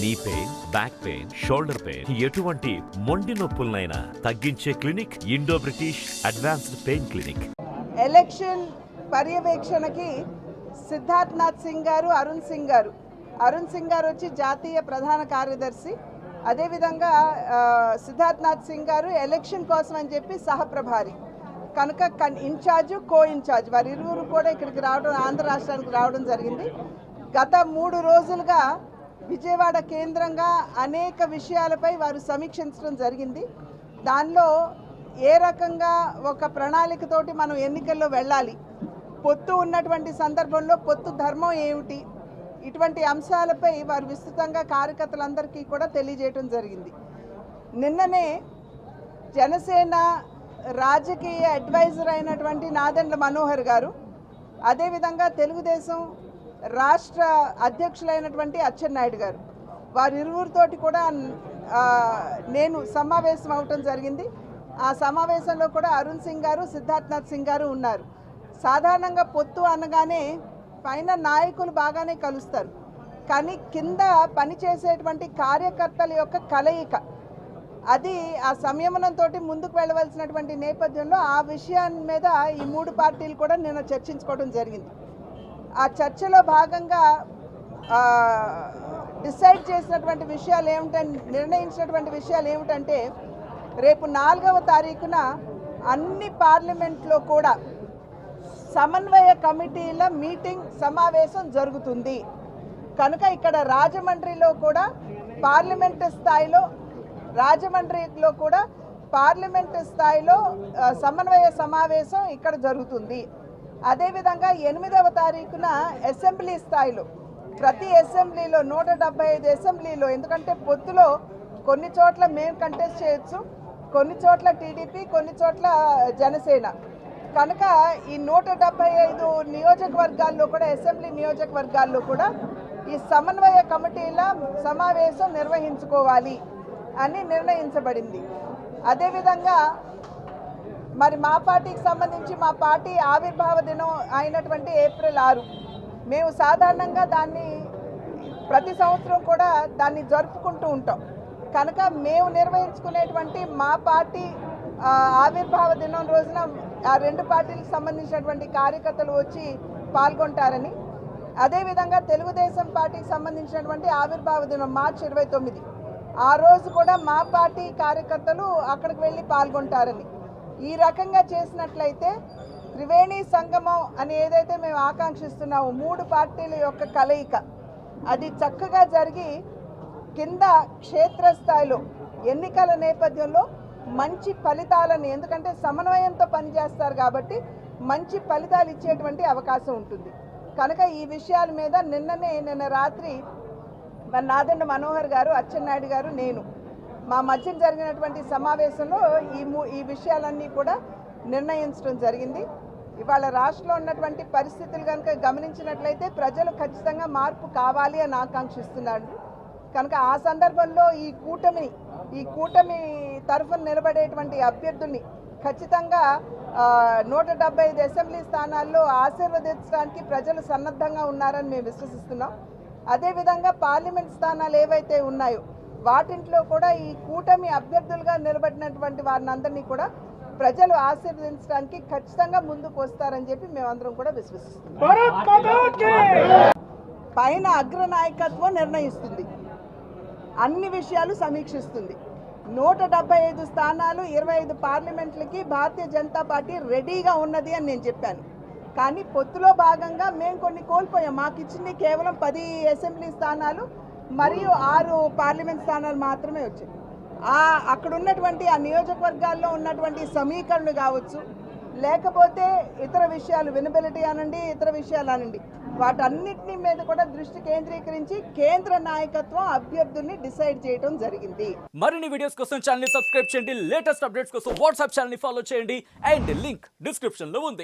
నీ pain, back pain, shoulder pain, ఎటువంటి మొండి నొప్పులనైనా తగ్గించే clinic Indo British advanced pain clinic. Election పర్యవేక్షణకి సిద్ధార్థ్ నాథ్ సింగ్ గారు, అరుణ్ సింగ్ గారు వచ్చి జాతీయ ప్రధాన కార్యదర్శి. అదేవిధంగా సిద్ధార్థ్ నాథ్ సింగ్ గారు ఎలక్షన్ కోసం అని చెప్పి సహప్రభారి కనుక ఇన్ఛార్జ్, కో ఇన్ఛార్జ్ వారి ఇరువురు కూడా ఇక్కడికి రావడం, ఆంధ్ర రాష్ట్రానికి రావడం జరిగింది. గత 3 రోజులుగా విజయవాడ కేంద్రంగా అనేక విషయాలపై వారు సమీక్షించడం జరిగింది. దానిలో ఏ రకంగా ఒక ప్రణాళికతోటి మనం ఎన్నికల్లో వెళ్ళాలి, పొత్తు ఉన్నటువంటి సందర్భంలో పొత్తు ధర్మం ఏమిటి, ఇటువంటి అంశాలపై వారు విస్తృతంగా కార్యకర్తలందరికీ కూడా తెలియజేయడం జరిగింది. నిన్ననే జనసేన రాజకీయ అడ్వైజర్ అయినటువంటి నాదెండ్ల మనోహర్ గారు, అదేవిధంగా తెలుగుదేశం రాష్ట్ర అధ్యక్షులైనటువంటి అచ్చెన్నాయుడు గారు, వారిరువురితోటి కూడా నేను సమావేశం అవటం జరిగింది. ఆ సమావేశంలో కూడా అరుణ్ సింగ్ గారు, సిద్ధార్థ్ నాథ్ సింగ్ గారు ఉన్నారు. సాధారణంగా పొత్తు అనగానే పైన నాయకులు బాగానే కలుస్తారు, కానీ కింద పనిచేసేటువంటి కార్యకర్తల యొక్క కలయిక, అది ఆ సంయమనంతో ముందుకు వెళ్ళవలసినటువంటి నేపథ్యంలో ఆ విషయాన్ని మీద ఈ 3 పార్టీలు కూడా నిన్న చర్చించుకోవడం జరిగింది. ఆ చర్చలో భాగంగా డిసైడ్ చేసినటువంటి విషయాలు ఏమిటంటే, నిర్ణయించినటువంటి విషయాలు ఏమిటంటే, రేపు 4వ తారీఖున అన్ని పార్లమెంట్లో కూడా సమన్వయ కమిటీల మీటింగ్ సమావేశం జరుగుతుంది. కనుక ఇక్కడ రాజమండ్రిలో కూడా పార్లమెంటు స్థాయిలో సమన్వయ సమావేశం ఇక్కడ జరుగుతుంది. అదేవిధంగా 8వ తారీఖున అసెంబ్లీ స్థాయిలో, ప్రతి అసెంబ్లీలో 175 అసెంబ్లీలో, ఎందుకంటే పొత్తులో కొన్ని చోట్ల మేము కంటెస్ట్ చేయొచ్చు, కొన్ని చోట్ల టీడీపీ, కొన్ని చోట్ల జనసేన. కనుక ఈ 175 నియోజకవర్గాల్లో కూడా, అసెంబ్లీ నియోజకవర్గాల్లో కూడా ఈ సమన్వయ కమిటీల సమావేశం నిర్వహించుకోవాలి అని నిర్ణయించబడింది. అదేవిధంగా మరి మా పార్టీకి సంబంధించి మా పార్టీ ఆవిర్భావ దినం అయినటువంటి ఏప్రిల్ 6 మేము సాధారణంగా దాన్ని ప్రతి సంవత్సరం కూడా దాన్ని జరుపుకుంటూ ఉంటాం. కనుక మేము నిర్వహించుకునేటువంటి మా పార్టీ ఆవిర్భావ దినం రోజున ఆ 2 పార్టీలకు సంబంధించినటువంటి కార్యకర్తలు వచ్చి పాల్గొంటారని, అదేవిధంగా తెలుగుదేశం పార్టీకి సంబంధించినటువంటి ఆవిర్భావ దినం మార్చి 29, ఆ రోజు కూడా మా పార్టీ కార్యకర్తలు అక్కడికి వెళ్ళి పాల్గొంటారని, ఈ రకంగా చేసినట్లయితే త్రివేణి సంగమం అని ఏదైతే మేము ఆకాంక్షిస్తున్నామో 3 పార్టీల యొక్క కలయిక, అది చక్కగా జరిగి కింద క్షేత్రస్థాయిలో ఎన్నికల నేపథ్యంలో మంచి ఫలితాలని, ఎందుకంటే సమన్వయంతో పనిచేస్తారు కాబట్టి మంచి ఫలితాలు ఇచ్చేటువంటి అవకాశం ఉంటుంది. కనుక ఈ విషయాల మీద నిన్న రాత్రి నాదెండ్ల మనోహర్ గారు, అచ్చెన్నాయుడు గారు, నేను మా మధ్య జరిగినటువంటి సమావేశంలో ఈ విషయాలన్నీ కూడా నిర్ణయించడం జరిగింది. ఇవాళ రాష్ట్రంలో ఉన్నటువంటి పరిస్థితులు కనుక గమనించినట్లయితే ప్రజలు ఖచ్చితంగా మార్పు కావాలి అని ఆకాంక్షిస్తున్నారు. కనుక ఆ సందర్భంలో ఈ కూటమి తరఫున నిలబడేటువంటి అభ్యర్థుల్ని ఖచ్చితంగా 175 అసెంబ్లీ స్థానాల్లో ఆశీర్వదించడానికి ప్రజలు సన్నద్ధంగా ఉన్నారని మేము విశ్వసిస్తున్నాం. అదేవిధంగా పార్లమెంట్ స్థానాలు ఏవైతే ఉన్నాయో వాటింట్లో కూడా ఈ కూటమి అభ్యర్థులుగా నిలబడినటువంటి వారిని అందరినీ కూడా ప్రజలు ఆశీర్వదించడానికి ఖచ్చితంగా ముందుకు వస్తారని చెప్పి మేమందరం కూడా విశ్వసిస్తున్నాం. పైన అగ్రనాయకత్వం నిర్ణయిస్తుంది, అన్ని విషయాలు సమీక్షిస్తుంది. 175 స్థానాలు, 25 పార్లమెంట్లకి భారతీయ జనతా పార్టీ రెడీగా ఉన్నది అని నేను చెప్పాను. కానీ పొత్తులో భాగంగా మేము కొన్ని కోల్పోయాం. మాకు ఇచ్చింది కేవలం 10 అసెంబ్లీ స్థానాలు మరియు 6 పార్లమెంట్ స్థానాలు మాత్రమే వచ్చాయి. అక్కడ ఉన్నటువంటి ఆ నియోజకవర్గాల్లో ఉన్నటువంటి సమీకరణలు కావచ్చు, లేకపోతే ఇతర విషయాలు, వినబిలిటీ అనండి, ఇతర విషయాలు అనండి, వాటన్నిటిని మీద కూడా దృష్టి కేంద్రీకరించి కేంద్ర నాయకత్వం అభ్యర్థుల్ని డిసైడ్ చేయడం జరిగింది. మరిన్ని వీడియోస్ కోసం ఛానల్ ని సబ్స్క్రైబ్ చేయండి, లేటెస్ట్ అప్డేట్స్ కోసం వాట్సాప్ ఛానల్ ని ఫాలో చేయండి, అండ్ లింక్ డిస్క్రిప్షన్ లో ఉంది.